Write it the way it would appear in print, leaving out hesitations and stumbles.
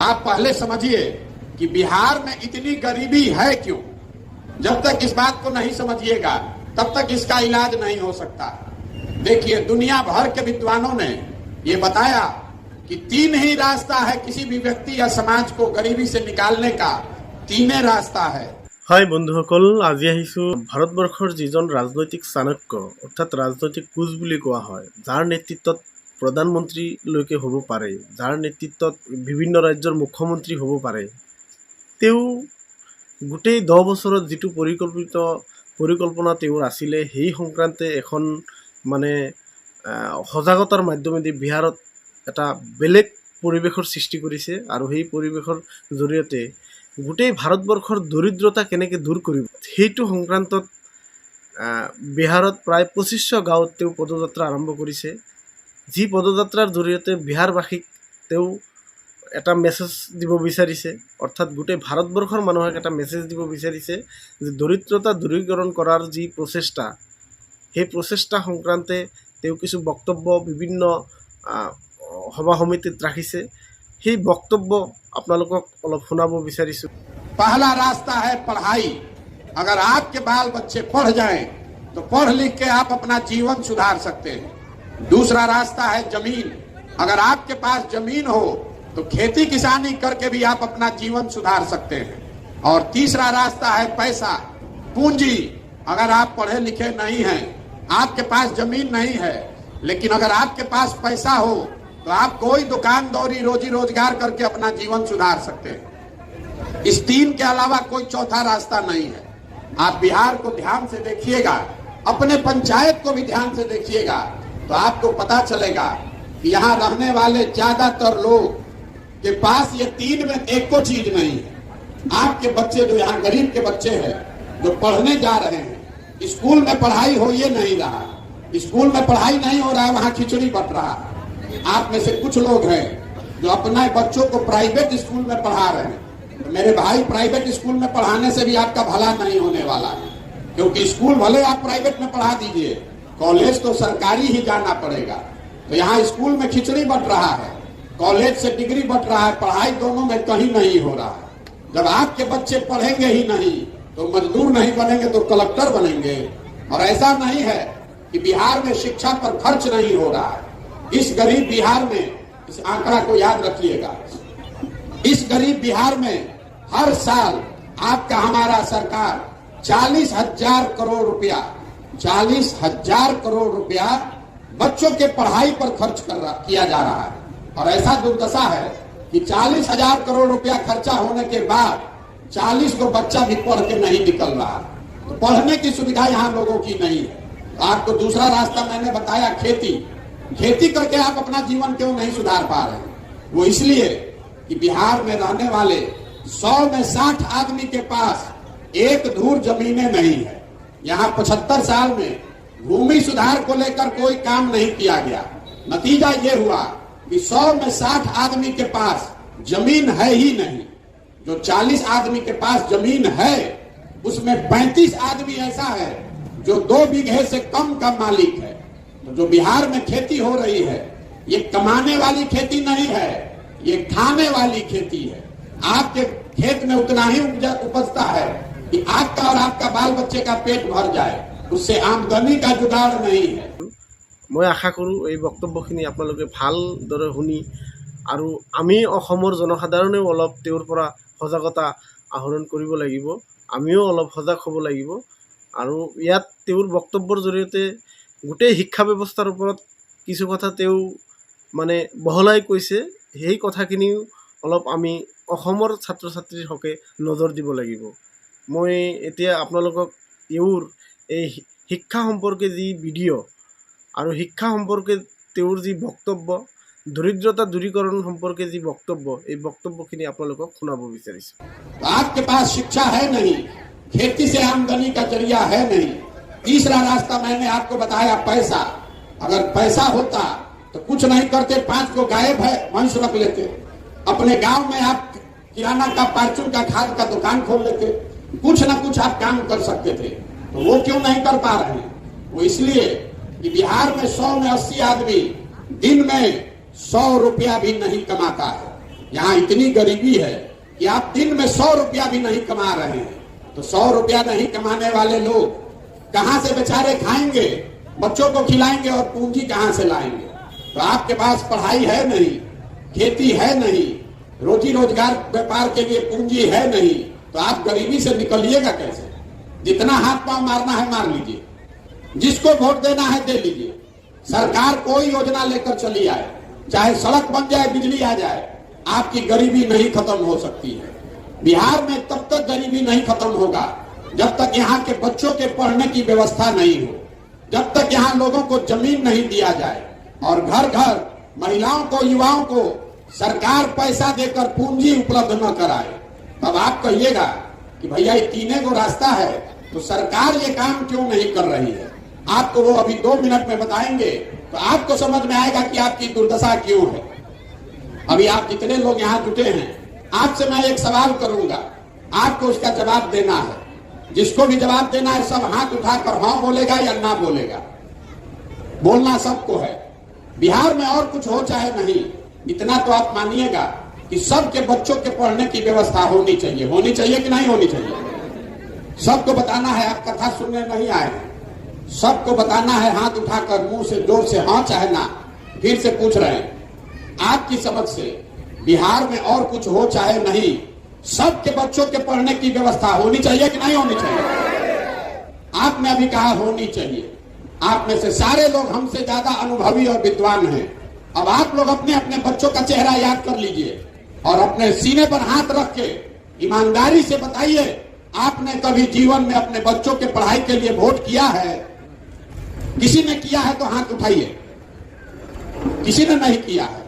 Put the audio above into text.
आप पहले समझिए कि बिहार में इतनी गरीबी है क्यों। जब तक इस बात को नहीं समझिएगा तब तक इसका इलाज नहीं हो सकता। देखिए, दुनिया भर के विद्वानों ने ये बताया कि तीन ही रास्ता है किसी भी व्यक्ति या समाज को गरीबी से निकालने का, तीने रास्ता है। हाय बंधुসকল, আজি আহিছোঁ ভাৰতবৰ্ষৰ যিজন ৰাজনৈতিক চাণক্য অৰ্থাৎ ৰাজনৈতিক কোচ বুলি কোৱা হয়, যাৰ নেতৃত্বত প্ৰধানমন্ত্ৰীলৈকে হ'ব পাৰে, যাৰ নেতৃত্বত বিভিন্ন ৰাজ্যৰ মুখ্যমন্ত্ৰী হ'ব পাৰে, তেওঁ গোটেই 10 বছৰত যিটো পৰিকল্পনা তেওঁৰ আছিলে সেই সংক্ৰান্তে এখন মানে সজাগতাৰ মাধ্যমেদি বিহাৰত এটা বেলেগ পৰিৱেশৰ সৃষ্টি কৰিছে আৰু সেই পৰিৱেশৰ জৰিয়তে গোটেই ভাৰতবৰ্ষৰ দৰিদ্ৰতা কেনেকৈ দূৰ কৰিব সেইটো সংক্ৰান্তত বিহাৰত প্ৰায় 2500 গাঁৱত তেওঁ পদযাত্ৰা আৰম্ভ কৰিছে। যি পদযাত্ৰাৰ জৰিয়তে বিহাৰবাসীক তেওঁ এটা মেছেজ দিব বিচাৰিছে, অৰ্থাৎ গোটেই ভাৰতবৰ্ষৰ মানুহক এটা মেছেজ দিব বিচাৰিছে যে দৰিদ্ৰতা দূৰীকৰণ কৰাৰ যি প্ৰচেষ্টা, সেই প্ৰচেষ্টা সংক্ৰান্তে তেওঁ কিছু বক্তব্য বিভিন্ন সভা সমিতিত ৰাখিছে। সেই বক্তব্য আপোনালোকক অলপ শুনাব বিচাৰিছোঁ। पहला रास्ता है पढ़ाई। अगर आपके बाल बच्चे पढ़ जाएं तो पढ़ लिख के आप अपना जीवन सुधार सकते हैं। दूसरा रास्ता है जमीन। अगर आपके पास जमीन हो तो खेती किसानी करके भी आप अपना जीवन सुधार सकते हैं। और तीसरा रास्ता है पैसा, पूंजी। अगर आप पढ़े लिखे नहीं हैं, आपके पास जमीन नहीं है, लेकिन अगर आपके पास पैसा हो तो आप कोई दुकान दौरी रोजी रोजगार करके अपना जीवन सुधार सकते हैं। इस तीन के अलावा कोई चौथा रास्ता नहीं है। आप बिहार को ध्यान से देखिएगा, अपने पंचायत को भी ध्यान से देखिएगा, तो आपको पता चलेगा कि यहाँ रहने वाले ज्यादातर लोग के पास ये तीन में एक को चीज नहीं है। आपके बच्चे जो यहाँ गरीब के बच्चे हैं जो पढ़ने जा रहे हैं, स्कूल में पढ़ाई हो ये नहीं रहा, स्कूल में पढ़ाई नहीं हो रहा है, वहाँ खिचड़ी बट रहा। आप में से कुछ लोग हैं जो अपने बच्चों को प्राइवेट स्कूल में पढ़ा रहे हैं। तो मेरे भाई, प्राइवेट स्कूल में पढ़ाने से भी आपका भला नहीं होने वाला है, क्योंकि स्कूल भले आप प्राइवेट में पढ़ा दीजिए, कॉलेज तो सरकारी ही जाना पड़ेगा। तो यहाँ स्कूल में खिचड़ी बट रहा है, कॉलेज से डिग्री बट रहा है, पढ़ाई दोनों में कहीं नहीं हो रहा है। जब आपके बच्चे पढ़ेंगे ही नहीं तो मजदूर नहीं बनेंगे तो कलेक्टर बनेंगे। और ऐसा नहीं है कि बिहार में शिक्षा पर खर्च नहीं हो रहा है। इस गरीब बिहार में, इस आंकड़ा को याद रखिएगा, इस गरीब बिहार में हर साल आपका हमारा सरकार 40,000 करोड़ रुपया 40,000 करोड़ रुपया बच्चों के पढ़ाई पर खर्च किया जा रहा है। और ऐसा दुर्दशा है कि 40,000 करोड़ रुपया खर्चा होने के बाद 40 को बच्चा भी पढ़ के नहीं निकल रहा। तो पढ़ने की सुविधा यहाँ लोगों की नहीं है। तो आपको दूसरा रास्ता मैंने बताया, खेती करके आप अपना जीवन क्यों नहीं सुधार पा रहे हैं? वो इसलिए कि बिहार में रहने वाले 100 में 60 आदमी के पास एक धूर जमीनें नहीं है। यहाँ 75 साल में भूमि सुधार को लेकर कोई काम नहीं किया गया। नतीजा ये हुआ कि 100 में 60 आदमी के पास जमीन है ही नहीं। जो 40 आदमी के पास जमीन है उसमें 35 आदमी ऐसा है जो 2 बीघे से कम का मालिक है। तो जो बिहार में खेती हो रही है ये कमाने वाली खेती नहीं है, ये खाने वाली खेती है। आपके खेत में उतना ही उपजता है कि आपका और आपका बाल बच्चे का पेट भर जाए, उससे आमदनी का जुगाड़ नहीं है। मैं आशा करूँ এই বক্তব্যখিনি আপোনালোকে ভালদৰে শুনি আৰু আমি অসমৰ জনসাধাৰণেও অলপ তেওঁৰ পৰা সজাগতা আহৰণ কৰিব লাগিব, আমিও অলপ সজাগ হ'ব লাগিব। আৰু ইয়াত তেওঁৰ বক্তব্যৰ জৰিয়তে গোটেই শিক্ষা ব্যৱস্থাৰ ওপৰত কিছু কথা তেওঁ মানে বহলাই কৈছে। সেই কথাখিনিও অলপ আমি অসমৰ ছাত্ৰ ছাত্ৰীৰ হকে নজৰ দিব লাগিব। মই এতিয়া আপোনালোকক তেওঁৰ এই শিক্ষা সম্পৰ্কে যি ভিডিঅ' আৰু শিক্ষা সম্পৰ্কে তেওঁৰ যি বক্তব্য, দৰিদ্ৰতা দূৰীকৰণ সম্পৰ্কে যি বক্তব্য, এই বক্তব্যখিনি আপোনালোকক শুনাব বিচাৰিছোঁ। आपके पास शिक्षा है नहीं, खेती से आमदनी का जरिया है नहीं। तीसरा रास्ता मैंने आपको बताया, पैसा। अगर पैसा होता तो कुछ नहीं करते, 5 को गाय भैंस रख लेते, अपने गांव में आप किराना का, परचून का, खाद का दुकान खोल लेते, कुछ ना कुछ आप काम कर सकते थे। तो वो क्यों नहीं कर पा रहे हैं? वो इसलिए कि बिहार में 100 में 80 आदमी दिन में 100 रुपया भी नहीं कमाता है। यहाँ इतनी गरीबी है कि आप दिन में 100 रुपया भी नहीं कमा रहे हैं। तो 100 रुपया नहीं कमाने वाले लोग कहां से बेचारे खाएंगे, बच्चों को खिलाएंगे और पूंजी कहां से लाएंगे? तो आपके पास पढ़ाई है नहीं, खेती है नहीं, रोजी रोजगार व्यापार के लिए पूंजी है नहीं, तो आप गरीबी से निकलिएगा कैसे? जितना हाथ पांव मारना है मार लीजिए, जिसको वोट देना है दे लीजिए। सरकार कोई योजना लेकर चली आए, चाहे सड़क बन जाए, बिजली आ जाए, आपकी गरीबी नहीं खत्म हो सकती है। बिहार में तब तक गरीबी नहीं खत्म होगा जब तक यहाँ के बच्चों के पढ़ने की व्यवस्था नहीं हो, जब तक यहाँ लोगों को जमीन नहीं दिया जाए और घर घर महिलाओं को, युवाओं को सरकार पैसा देकर पूंजी उपलब्ध न कराए। तब आप कहिएगा कि भैया ये तीनों को रास्ता है, तो सरकार ये काम क्यों नहीं कर रही है? आपको वो अभी 2 मिनट में बताएंगे तो आपको समझ में आएगा कि आपकी दुर्दशा क्यों है। अभी आप जितने लोग यहाँ जुटे हैं, आपसे मैं एक सवाल करूंगा, आपको उसका जवाब देना है। जिसको भी जवाब देना है सब हाथ उठाकर हाँ बोलेगा या ना बोलेगा। बोलना सबको है। बिहार में और कुछ हो चाहे नहीं, इतना तो आप मानिएगा कि सबके बच्चों के पढ़ने की व्यवस्था होनी चाहिए। होनी चाहिए कि नहीं होनी चाहिए? सबको बताना है। आप कथा सुनने नहीं आए हैं, सबको बताना है हाथ उठाकर, मुंह से जोर से हाँ चाहे ना। फिर से पूछ रहे हैं, आपकी समझ से बिहार में और कुछ हो चाहे नहीं, सबके बच्चों के पढ़ने की व्यवस्था होनी चाहिए कि नहीं होनी चाहिए? आपने अभी कहा होनी चाहिए। आप में से सारे लोग हमसे ज्यादा अनुभवी और विद्वान हैं। अब आप लोग अपने अपने बच्चों का चेहरा याद कर लीजिए और अपने सीने पर हाथ रख के ईमानदारी से बताइए, आपने कभी जीवन में अपने बच्चों के पढ़ाई के लिए वोट किया है? किसी ने किया है तो हाथ उठाइए। किसी ने नहीं किया है।